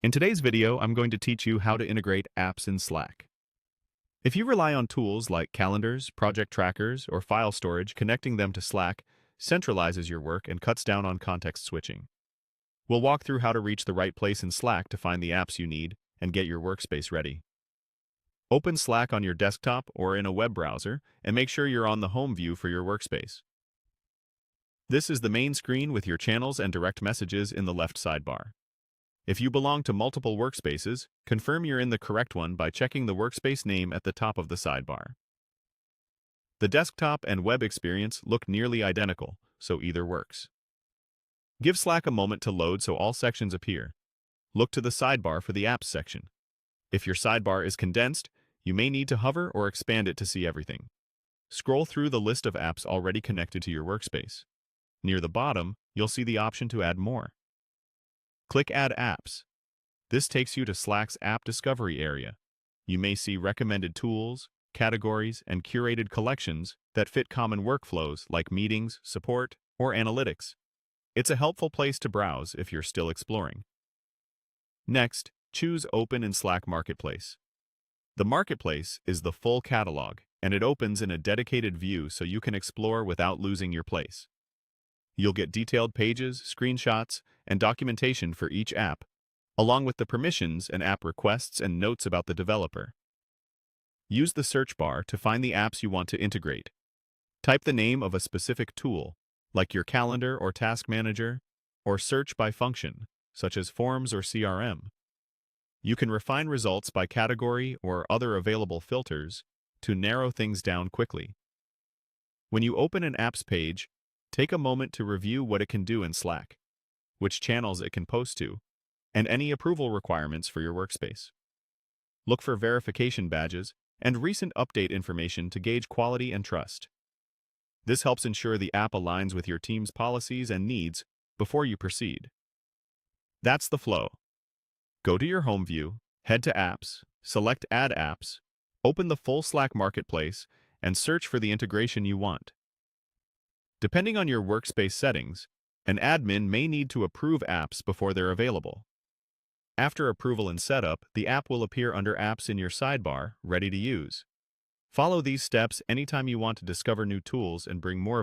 In today's video, I'm going to teach you how to integrate apps in Slack. If you rely on tools like calendars, project trackers, or file storage, connecting them to Slack centralizes your work and cuts down on context switching. We'll walk through how to reach the right place in Slack to find the apps you need and get your workspace ready. Open Slack on your desktop or in a web browser and make sure you're on the home view for your workspace. This is the main screen with your channels and direct messages in the left sidebar. If you belong to multiple workspaces, confirm you're in the correct one by checking the workspace name at the top of the sidebar. The desktop and web experience look nearly identical, so either works. Give Slack a moment to load so all sections appear. Look to the sidebar for the Apps section. If your sidebar is condensed, you may need to hover or expand it to see everything. Scroll through the list of apps already connected to your workspace. Near the bottom, you'll see the option to add more. Click Add Apps. This takes you to Slack's App Discovery area. You may see recommended tools, categories, and curated collections that fit common workflows like meetings, support, or analytics. It's a helpful place to browse if you're still exploring. Next, choose Open in Slack Marketplace. The Marketplace is the full catalog, and it opens in a dedicated view so you can explore without losing your place. You'll get detailed pages, screenshots, and documentation for each app, along with the permissions and app requests and notes about the developer. Use the search bar to find the apps you want to integrate. Type the name of a specific tool, like your calendar or task manager, or search by function, such as Forms or CRM. You can refine results by category or other available filters to narrow things down quickly. When you open an apps page, take a moment to review what it can do in Slack, which channels it can post to, and any approval requirements for your workspace. Look for verification badges and recent update information to gauge quality and trust. This helps ensure the app aligns with your team's policies and needs before you proceed. That's the flow. Go to your home view, head to Apps, select Add Apps, open the full Slack Marketplace, and search for the integration you want. Depending on your workspace settings, an admin may need to approve apps before they're available. After approval and setup, the app will appear under Apps in your sidebar, ready to use. Follow these steps anytime you want to discover new tools and bring more